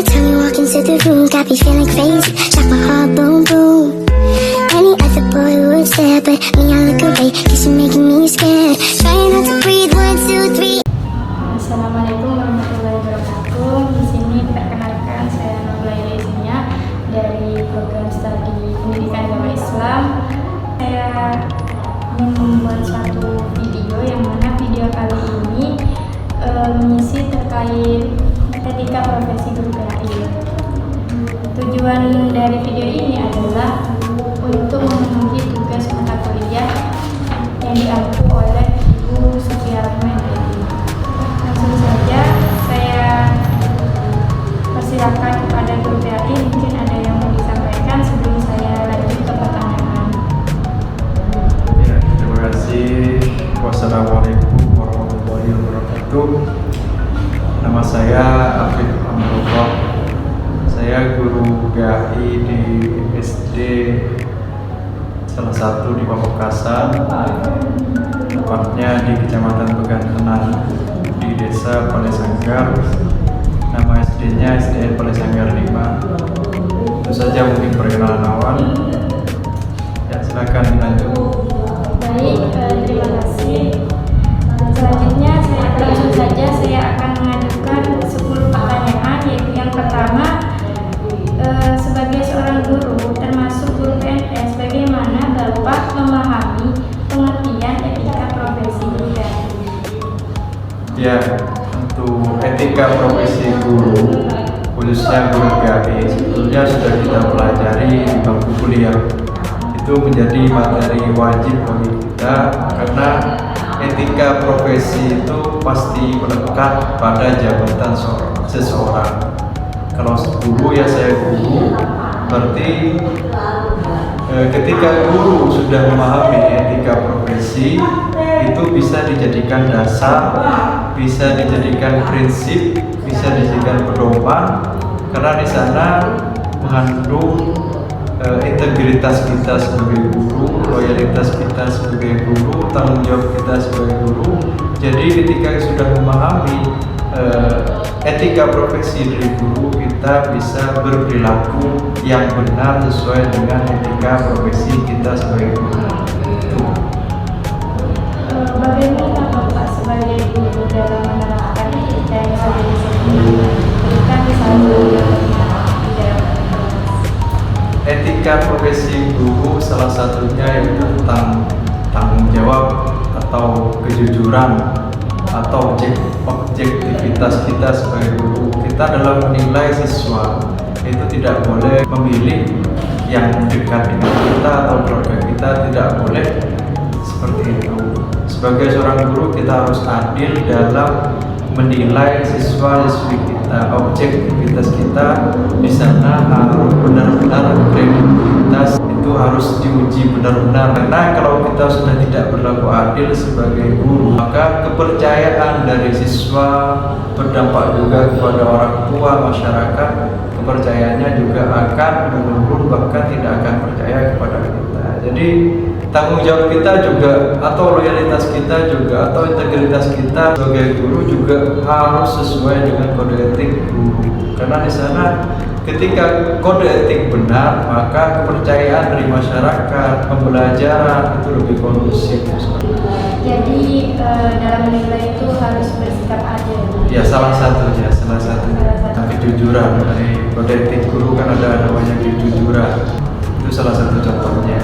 time you walk into the room, got me feeling crazy, shot my heart boom boom. Any other boy would stare, but me I look away, cause you're making me scared. Trying not to breathe, 1, 2, 3. Assalamualaikum warahmatullahi wabarakatuh. Di sini perkenalkan saya Nabila Yaizinya dari program studi Pendidikan Agama Islam. Saya ingin membuat suatu video yang mana video kali ini mengisi terkait etika profesi guru PAI. Tujuan dari video ini adalah untuk memenuhi tugas mata kuliah yang diampu oleh Ibu Sufiatma. Langsung saja saya persilakan kepada guru PAI, mungkin ada yang mau disampaikan sebelum saya lanjut ke pertanyaan. Ya, terima kasih. Wassalamualaikum warahmatullahi wabarakatuh. Nama saya Afif Amrullah. Saya guru PAI di SD salah satu di Pamekasan, tepatnya di Kecamatan Pegantenan, di Desa Palesanggar. Nama SD-nya SDN Palesanggar 5. Itu saja mungkin perkenalan awal. Ya, silakan lanjut. Baik, terima kasih. Selanjutnya langsung saja saya akan mengajukan 10 pertanyaan, yaitu yang pertama, sebagai seorang guru termasuk guru PNS, bagaimana Bapak memahami pengertian etika profesi guru PAI? Ya, untuk etika profesi guru, khususnya guru PAI, sebetulnya sudah kita pelajari di bangku kuliah. Itu menjadi materi wajib bagi kita karena etika profesi itu pasti melekat pada jabatan seseorang. Kalau guru ya saya guru, berarti ketika guru sudah memahami etika profesi, itu bisa dijadikan dasar, bisa dijadikan prinsip, bisa dijadikan pedoman, karena di sana mengandung integritas kita sebagai guru, loyalitas kita sebagai guru, tanggung jawab kita sebagai guru. Jadi ketika sudah memahami etika profesi dari guru, kita bisa berperilaku yang benar sesuai dengan etika profesi kita sebagai guru. Bagaimana Bapak sebagai guru dalam menerapkan etika yang sudah disebutkan, misalnya etika profesi guru salah satunya yaitu tentang tanggung jawab atau kejujuran atau objektivitas kita sebagai guru. Kita dalam menilai siswa itu tidak boleh memilih yang dekat dengan kita atau keluarga kita, tidak boleh seperti itu. Sebagai seorang guru kita harus adil dalam menilai siswa-siswi kita. Objektivitas kita di sana harus benar-benar, kredibilitas itu harus diuji benar-benar. Karena kalau kita sudah tidak berlaku adil sebagai guru, maka kepercayaan dari siswa berdampak juga kepada orang tua, masyarakat. Kepercayaannya juga akan menurun, bahkan tidak akan percaya kepada kita. Jadi tanggung jawab kita juga, atau loyalitas kita juga, atau integritas kita sebagai guru juga harus sesuai dengan kode etik guru. Karena di sana ketika kode etik benar, maka kepercayaan dari masyarakat, pembelajaran itu lebih kondusif. Jadi dalam menilai itu harus bersikap adil. Ya, salah satunya. Kejujuran dari kode etik guru kan ada namanya kejujuran. Itu salah satu contohnya.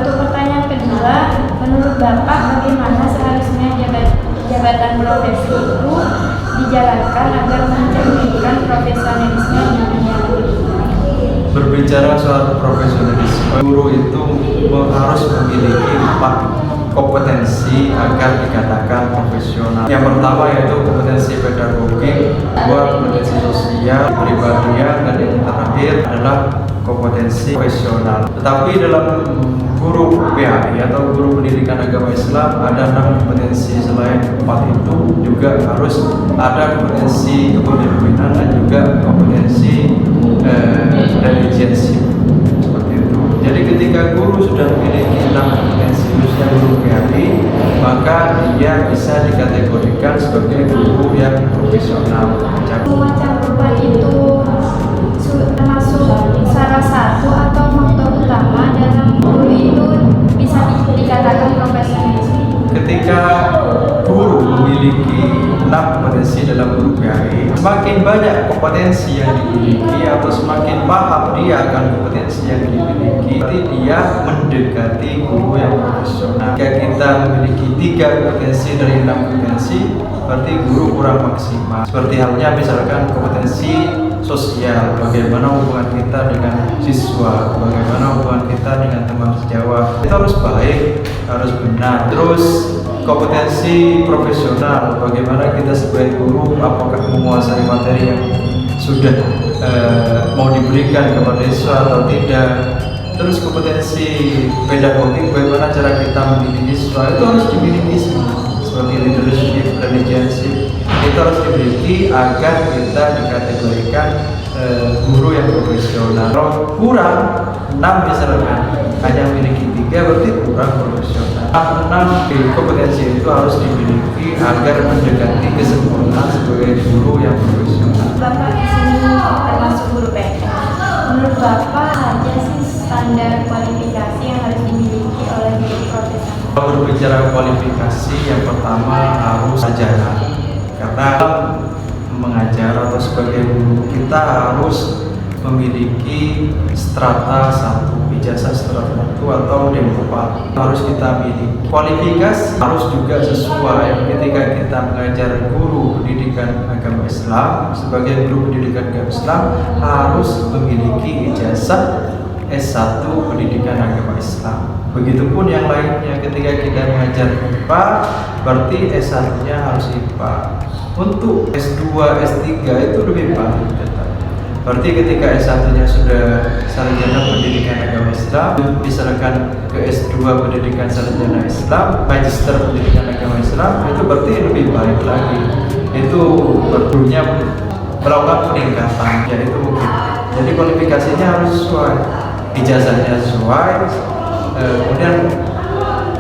Untuk pertanyaan kedua, menurut Bapak bagaimana seharusnya jabatan profesi itu dijalankan agar mencerminkan profesionalisme di dunia pendidikan? Berbicara soal profesionalisme, guru itu harus memiliki 4 kompetensi agar dikatakan profesional. Yang pertama yaitu kompetensi pedagogik, kedua kompetensi sosial, kepribadian, dan yang terakhir adalah kompetensi profesional. Tetapi dalam guru PAI atau guru pendidikan agama Islam ada 6 kompetensi. Selain 4 itu juga harus ada kompetensi kepemimpinan dan juga kompetensi religiensi, seperti itu. Jadi ketika guru sudah memiliki 6 kompetensi, khususnya guru PAI, maka dia bisa dikategorikan sebagai guru yang profesional. Macam perubahan ini baik, semakin banyak kompetensi yang dimiliki atau semakin paham dia akan kompetensi yang dimiliki, berarti dia mendekati guru yang profesional. Jika kita memiliki 3 kompetensi dari 6 kompetensi, berarti guru kurang maksimal. Seperti halnya misalkan kompetensi sosial, bagaimana hubungan kita dengan siswa, bagaimana hubungan kita dengan teman sejawat, itu harus baik, harus benar. Terus kompetensi profesional, bagaimana kita sebagai guru, apakah menguasai materi yang sudah mau diberikan kepada siswa atau tidak. Terus kompetensi pedagogik, bagaimana cara kita mendidik siswa, itu harus dimiliki semua. Seperti leadership, religionsip, itu harus dimiliki agar kita dikategorikan guru yang profesional. Kalau kurang 6 misalkan, hanya memiliki 3, berarti kurang profesional. 6 kompetensi itu harus dimiliki agar mendekati kesempurnaan sebagai guru yang profesional. Bapak di sini termasuk guru PNS. Menurut Bapak aja sih standar kualifikasi yang harus dimiliki oleh guru profesional? Kalau berbicara kualifikasi, yang pertama harus ajaran. Karena mengajar atau sebagai guru kita harus memiliki strata 1, ijazah strata 1 atau D4 harus kita miliki. Kualifikasi harus juga sesuai ketika kita mengajar guru pendidikan agama Islam. Sebagai guru pendidikan agama Islam harus memiliki ijazah S1 pendidikan agama Islam. Begitupun yang lainnya, ketika kita mengajar IPA berarti S1-nya harus IPA. Untuk S2, S3 itu lebih baik. Berarti ketika S1-nya sudah sarjana pendidikan agama Islam, diserahkan ke S2 pendidikan sarjana Islam, magister pendidikan agama Islam, itu berarti lebih baik lagi. Itu perlunya melakukan peningkatan, yaitu begitu. Jadi kualifikasinya harus sesuai, ijazahnya sesuai. Kemudian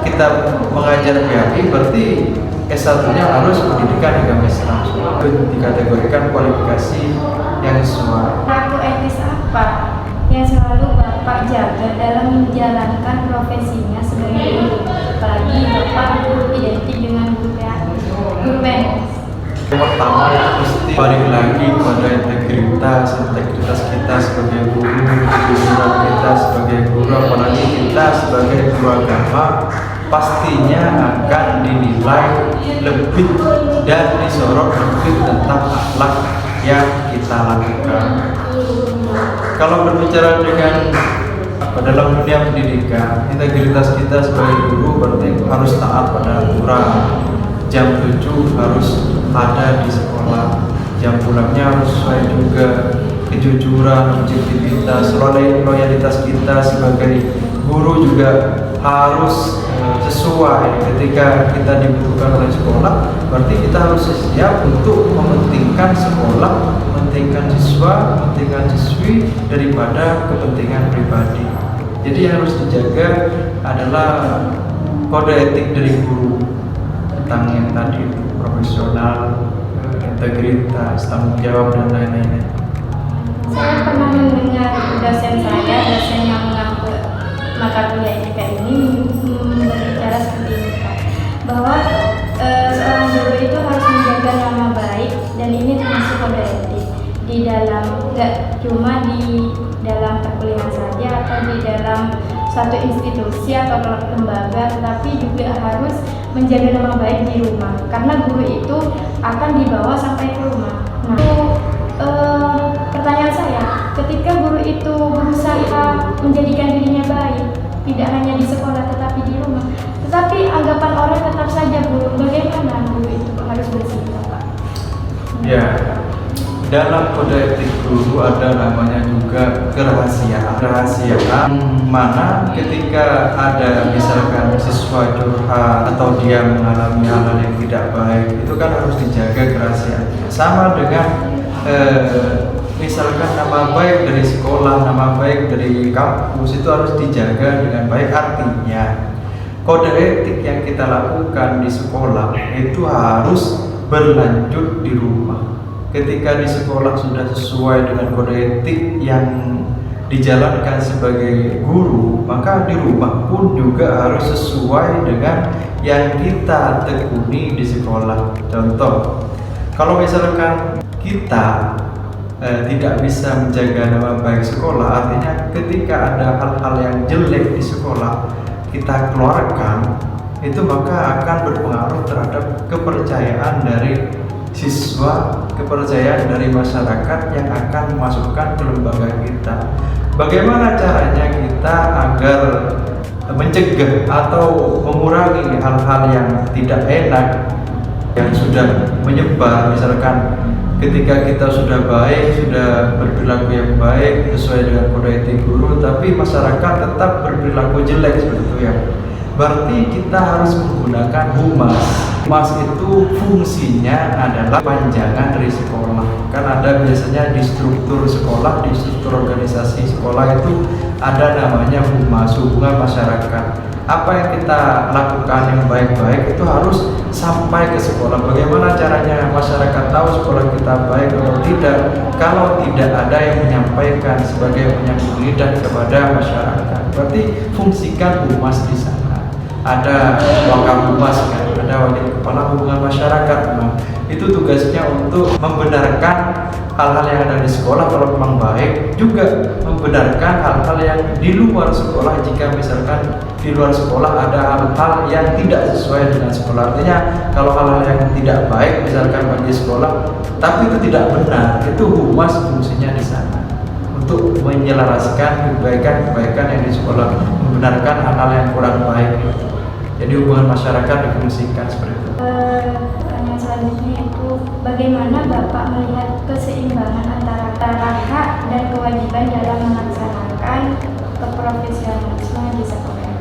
kita mengajar PAI berarti S1-nya harus pendidikan agama Islam. Itu dikategorikan kualifikasi yang sesuai. Perilaku etis apa yang selalu Bapak jaga dalam menjalankan profesinya sebagai guru? Apalagi Bapak guru identik dengan guru PNS. Yang pertama itu mesti balik lagi pada integritas kita sebagai guru, kejujuran kita sebagai guru, apalagi kita sebagai guru agama, pastinya akan dinilai lebih dan disorot lebih tentang akhlak yang kita lakukan. Kalau berbicara dengan dalam dunia pendidikan, integritas kita sebagai guru berarti harus taat pada aturan. Jam 7 harus ada di sekolah, jam pulangnya harus sesuai juga, kejujuran, objektivitas, loyalitas kita sebagai guru juga harus sesuai. Ketika kita dibutuhkan oleh sekolah, berarti kita harus siap untuk mementingkan sekolah, mementingkan siswa, mementingkan siswi daripada kepentingan pribadi. Jadi yang harus dijaga adalah kode etik dari guru tentang yang tadi, profesional, integritas, tanggung jawab dan lain-lainnya. Saya pernah mendengar dosen yang mengaku mata kuliah etika ini berbicara seperti ini, Pak, bahwa seorang guru itu harus menjaga nama baik, dan ini termasuk kode etik di dalam, nggak cuma di dalam perkuliahan saja atau di dalam suatu institusi atau lembaga, tetapi juga harus menjaga nama baik di rumah, karena guru itu akan dibawa sampai ke rumah. Nah, pertanyaan saya, ketika guru itu berusaha menjadikan dirinya baik, tidak hanya di sekolah tetapi di rumah, tetapi anggapan orang tetap saja buruk, bagaimana guru itu harus bersikap, Pak? Ya, dalam kode etik guru ada namanya juga kerahasiaan. Kerahasiaan mana ketika ada misalkan siswa curhat atau dia mengalami hal-hal yang tidak baik, itu kan harus dijaga kerahasiaannya. Sama dengan misalkan nama baik dari sekolah, nama baik dari kampus, itu harus dijaga dengan baik. Artinya kode etik yang kita lakukan di sekolah itu harus berlanjut di rumah. Ketika di sekolah sudah sesuai dengan kode etik yang dijalankan sebagai guru, maka di rumah pun juga harus sesuai dengan yang kita tekuni di sekolah. Contoh, Kalau misalkan kita tidak bisa menjaga nama baik sekolah, artinya ketika ada hal-hal yang jelek di sekolah kita keluarkan, itu maka akan berpengaruh terhadap kepercayaan dari siswa, kepercayaan dari masyarakat yang akan memasukkan ke lembaga kita. Bagaimana caranya kita agar mencegah atau mengurangi hal-hal yang tidak enak yang sudah menyebar, misalkan ketika kita sudah baik, sudah berperilaku yang baik sesuai dengan kode etik guru, tapi masyarakat tetap berperilaku jelek seperti itu ya. Berarti kita harus menggunakan humas. Humas itu fungsinya adalah panjangan dari sekolah. Kan ada biasanya di struktur sekolah, di struktur organisasi sekolah itu ada namanya humas, hubungan masyarakat. Apa yang kita lakukan yang baik-baik itu harus sampai ke sekolah. Bagaimana caranya masyarakat tahu sekolah kita baik atau tidak kalau tidak ada yang menyampaikan sebagai penyambung lidah kepada masyarakat? Berarti fungsikan humas di sana. Ada wakaphumas kan, ada wakil kepala hubungan masyarakat. Nah, itu tugasnya untuk membenarkan hal-hal yang ada di sekolah kalau memang baik, juga membenarkan hal-hal yang di luar sekolah jika misalkan di luar sekolah ada hal-hal yang tidak sesuai dengan sekolah. Artinya kalau hal-hal yang tidak baik misalkan bagi sekolah tapi itu tidak benar, itu humas fungsinya di sana untuk menyelaraskan kebaikan-kebaikan yang di sekolah, membenarkan hal-hal yang kurang baik. Jadi hubungan masyarakat difungsikan seperti itu. Pertanyaan selanjutnya itu, bagaimana Bapak melihat keseimbangan antara hak dan kewajiban dalam melaksanakan keprofesionalisme di sekolah?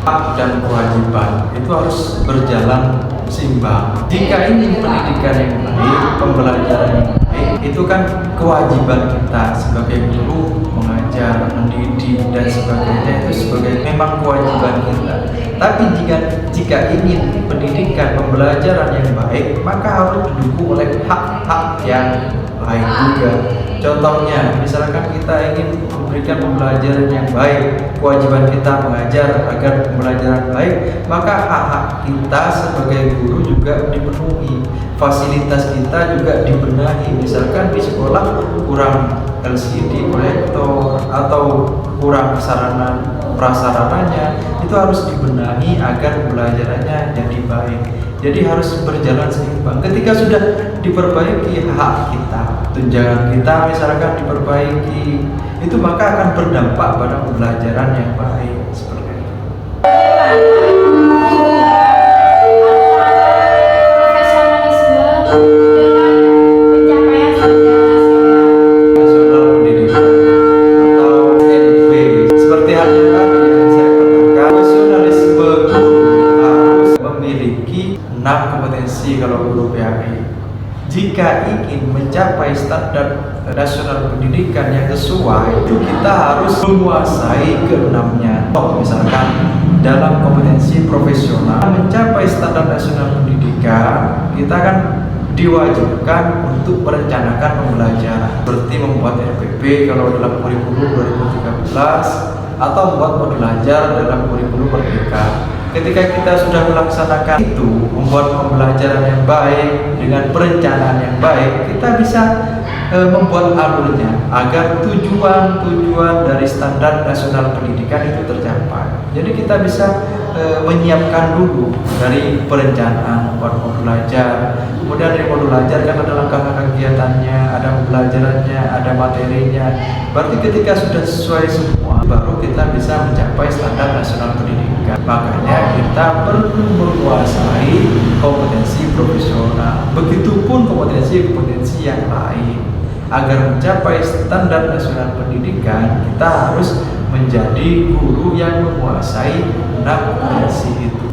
Hak dan kewajiban itu harus berjalan seimbang. Jika ini pendidikan yang baik, pembelajaran yang baik, itu kan kewajiban kita sebagai guru mengajar, mendidik dan sebagainya, itu sebagai memang kewajiban kita. Tapi jika ingin pendidikan pembelajaran yang baik, maka harus didukung oleh hak-hak yang lain juga. Contohnya, misalkan kita ingin memberikan pembelajaran yang baik, kewajiban kita mengajar agar pembelajaran baik, maka hak-hak kita sebagai guru juga dipenuhi, fasilitas kita juga dibenahi. Misalkan di sekolah kurang LCD proyektor atau kurang sarana prasarananya, itu harus dibenahi agar pembelajarannya jadi baik. Jadi harus berjalan seimbang. Ketika sudah diperbaiki hak kita, tunjangan kita misalkan diperbaiki, itu maka akan berdampak pada pembelajaran yang baik seperti itu. Profesionalisme dengan pencapaian standar Nasional Pendidikan atau NP, seperti halnya tadi yang saya katakan, profesionalisme guru harus memiliki 6 kompetensi kalau guru PAI. Jika ingin mencapai standar nasional pendidikan yang sesuai, itu kita harus menguasai ke-6-nya. Misalkan dalam kompetensi profesional, mencapai standar nasional pendidikan, kita kan diwajibkan untuk merencanakan pembelajaran, seperti membuat RPP kalau dalam kurikulum 2013 atau membuat modul ajar dalam kurikulum Merdeka. Ketika kita sudah melaksanakan itu, membuat pembelajaran yang baik dengan perencanaan yang baik, kita bisa membuat alurnya agar tujuan dari standar nasional pendidikan itu tercapai. Jadi kita bisa menyiapkan dulu dari perencanaan, membuat modul ajar. Kemudian dari modul ajar kan ada langkah kegiatannya, ada pembelajarannya, ada materinya. Berarti ketika sudah sesuai semua, baru kita bisa mencapai standar nasional pendidikan. Makanya kita perlu menguasai kompetensi profesional. Begitupun kompetensi yang lain. Agar mencapai standar nasional pendidikan, kita harus menjadi guru yang menguasai 6 kompetensi itu.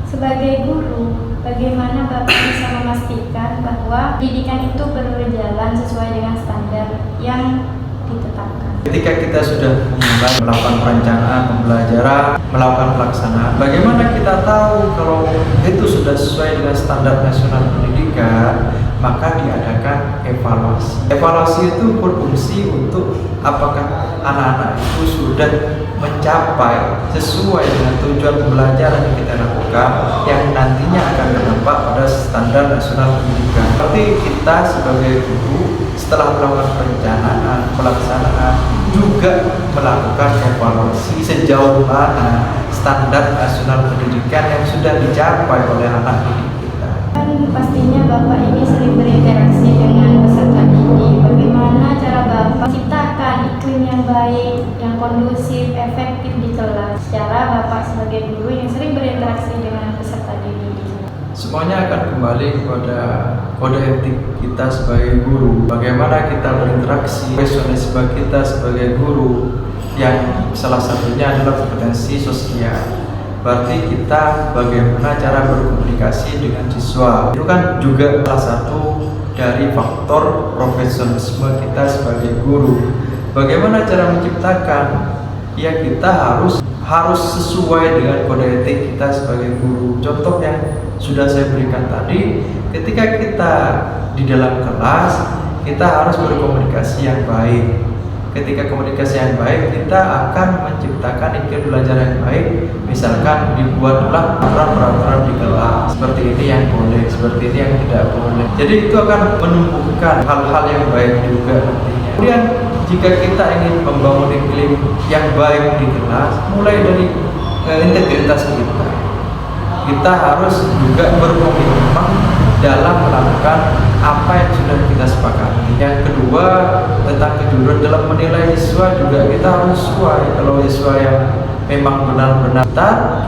Sebagai guru, bagaimana Bapak bisa memastikan bahwa pendidikan itu berjalan sesuai dengan standar yang ditetapkan? Ketika kita sudah mulai melakukan perencanaan pembelajaran, melakukan pelaksanaan, bagaimana kita tahu kalau itu sudah sesuai dengan standar nasional pendidikan? Maka diadakan evaluasi. Evaluasi itu berfungsi untuk apakah anak-anak itu sudah mencapai sesuai dengan tujuan pembelajaran yang kita lakukan yang nantinya akan berdampak pada standar nasional pendidikan. Berarti kita sebagai guru setelah melakukan perencanaan, pelaksanaan, juga melakukan evaluasi sejauh mana standar nasional pendidikan yang sudah dicapai oleh anak didik kita. Kan pastinya Bapak ini sering berinteraksi dengan peserta didik. Bagaimana cara Bapak ciptakan iklim yang baik, yang kondusif, efektif di kelas? Secara Bapak sebagai guru yang sering berinteraksi dengan peserta didik. Semuanya akan kembali kepada kode etik kita sebagai guru. Bagaimana kita berinteraksi, profesionalisme kita sebagai guru, yang salah satunya adalah kompetensi sosial. Berarti kita bagaimana cara berkomunikasi dengan siswa. Itu kan juga salah satu dari faktor profesionalisme kita sebagai guru. Bagaimana cara menciptakan? Ya kita harus sesuai dengan kode etik kita sebagai guru. Contoh yang sudah saya berikan tadi, ketika kita di dalam kelas, kita harus berkomunikasi yang baik. Ketika komunikasi yang baik, kita akan menciptakan iklim belajar yang baik. Misalkan dibuatlah peraturan-peraturan di kelas, seperti ini yang boleh, seperti ini yang tidak boleh. Jadi itu akan menumbuhkan hal-hal yang baik juga nantinya. Kemudian jika kita ingin membangun iklim yang baik di kelas, mulai dari integritas kita harus juga berkomitmen dalam melakukan apa yang sudah kita sepakati. Yang kedua, tentang kejujuran dalam menilai siswa juga kita harus sesuai. Kalau siswa yang memang benar-benar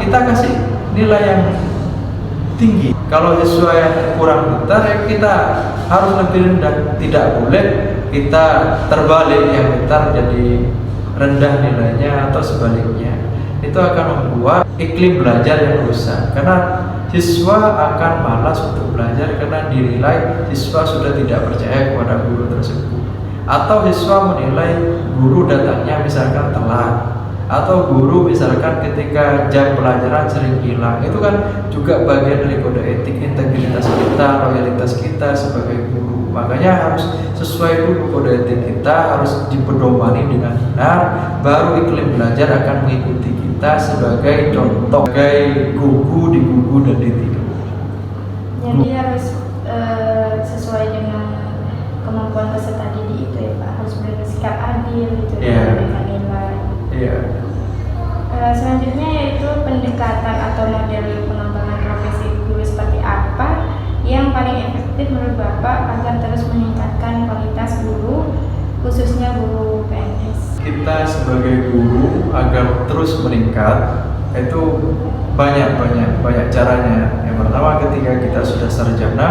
kita kasih nilai yang tinggi. Kalau siswa yang kurang pintar, ya kita harus lebih rendah. Tidak boleh kita terbalik, yang pintar jadi rendah nilainya atau sebaliknya. Itu akan membuat iklim belajar yang rusak, karena siswa akan malas untuk belajar karena dinilai siswa sudah tidak percaya kepada guru tersebut, atau siswa menilai guru datangnya misalkan telat, atau guru misalkan ketika jam pelajaran sering hilang. Itu kan juga bagian dari kode etik, integritas kita, loyalitas kita sebagai guru. Makanya harus sesuai dulu kode etik kita, harus dipedomani dengan benar, baru iklim belajar akan mengikuti kita sebagai contoh, sebagai gugu, digugu dan ditiru. Jadi harus sesuai dengan kemampuan peserta didik itu ya Pak, harus bersikap adil gitu, memberikan nilai. Selanjutnya yaitu pendekatan atau model pengembangan profesi guru seperti apa yang paling efektif menurut Bapak agar terus meningkatkan kualitas guru, khususnya guru PNS? Kita sebagai guru agar terus meningkat itu banyak caranya. Yang pertama, ketika kita sudah sarjana,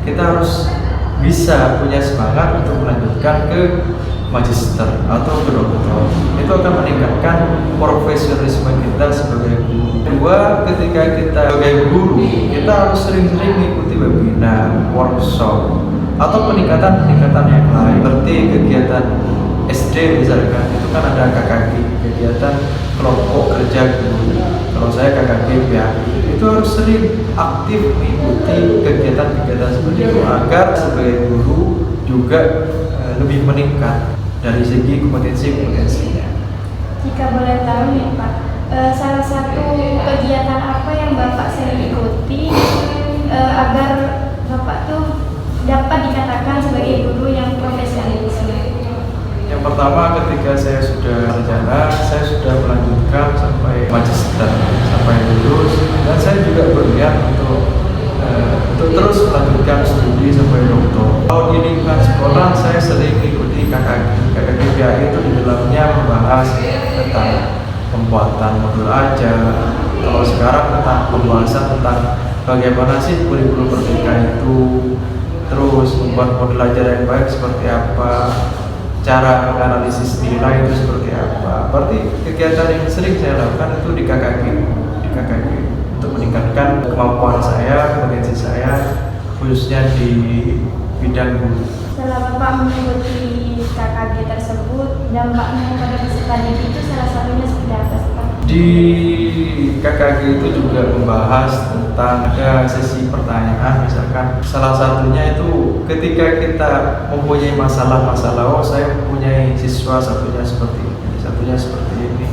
kita harus bisa punya semangat untuk melanjutkan ke magister atau ke doktor. Itu akan meningkatkan profesionalisme kita sebagai guru. Kedua, ketika kita sebagai guru, kita harus sering-sering mengikuti webinar, workshop, atau peningkatan yang lain. Seperti kegiatan SD misalkan, itu kan ada KKG, kegiatan kelompok kerja guru. Kalau saya KKG PAI, itu harus sering aktif mengikuti kegiatan-kegiatan seperti itu agar sebagai guru juga lebih meningkat dari segi kompetensinya. Jika boleh tahu nih Pak, salah satu kegiatan apa yang Bapak sering ikuti agar Bapak tuh dapat dikatakan sebagai guru yang profesionalis? Yang pertama, ketika saya sudah sarjana, saya sudah melanjutkan sampai magister, sampai lulus, dan saya juga berniat untuk terus melanjutkan studi sampai doktor. Kalau di lingkungan sekolah, saya sering mengikuti KKG PAI. Itu di dalamnya membahas tentang pembuatan modul ajar. Kalau sekarang tentang pembahasan tentang bagaimana sih kurikulum merdeka itu, terus membuat modul ajar yang baik seperti apa, cara menganalisis nilai itu seperti apa. Berarti kegiatan yang sering saya lakukan itu di KKG untuk meningkatkan kemampuan saya, kompetensi saya, khususnya di bidang guru. Setelah Bapak mengikuti KKG tersebut, dampaknya kepada peserta didik itu salah satunya seperti apa Pak? Di KKG itu juga membahas tentang ada sesi pertanyaan, misalkan salah satunya itu ketika kita mempunyai masalah, oh saya mempunyai siswa satunya seperti ini, satunya seperti ini.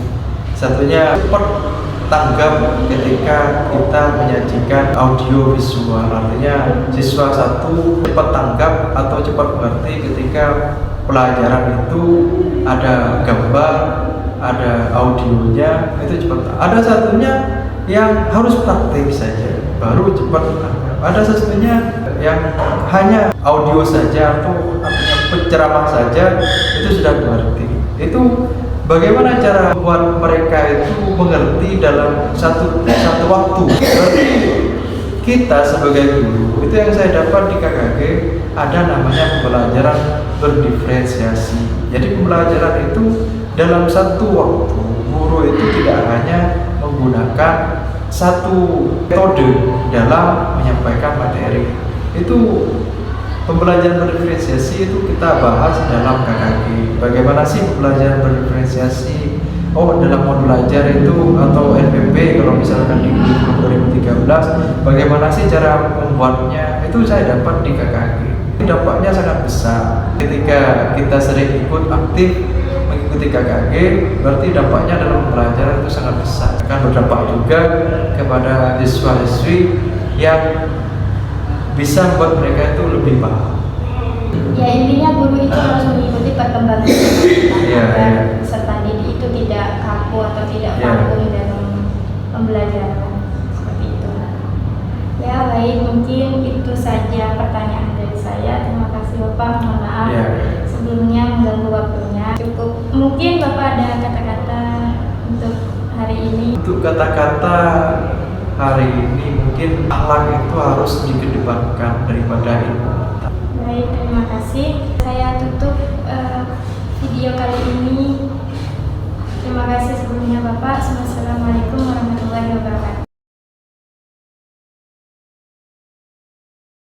Satunya cepat tanggap ketika kita menyajikan audio visual, artinya siswa satu cepat tanggap atau cepat mengerti ketika pelajaran itu ada gambar, ada audionya, itu cepat. Ada satunya yang harus praktik saja baru cepat tanggap. Ada satunya yang hanya audio saja atau artinya penceramah saja itu sudah mengerti. Itu bagaimana cara membuat mereka itu mengerti dalam satu waktu. Berarti kita sebagai guru, itu yang saya dapat di KKG, ada namanya pembelajaran berdiferensiasi. Jadi pembelajaran itu dalam satu waktu, guru itu tidak hanya menggunakan satu metode dalam menyampaikan materi. Itu pembelajaran berdiferensiasi itu kita bahas dalam KKG. Bagaimana sih pembelajaran berdiferensiasi? Dalam modul ajar itu atau NPP kalau misalkan di 2013, bagaimana sih cara membuatnya? Itu saya dapat di KKG. Dampaknya sangat besar. Ketika kita sering ikut aktif mengikuti KKG, berarti dampaknya dalam pembelajaran itu sangat besar. Akan berdampak juga kepada siswa-siswi yang bisa membuat mereka itu lebih paham. Ya, intinya guru itu harus mengikuti perkembangan agar peserta didik itu tidak kaku atau tidak vakum dalam pembelajaran, seperti itu. Ya baik, mungkin itu saja pertanyaan dari saya. Terima kasih Bapak, mohon maaf sebelumnya mengganggu waktunya. Cukup, mungkin Bapak ada kata-kata untuk hari ini. Untuk kata-kata hari ini mungkin akhlak itu harus dikedepankan daripada ilmu. Baik, terima kasih. Saya tutup video kali ini. Terima kasih sebelumnya Bapak. Wassalamualaikum warahmatullahi wabarakatuh.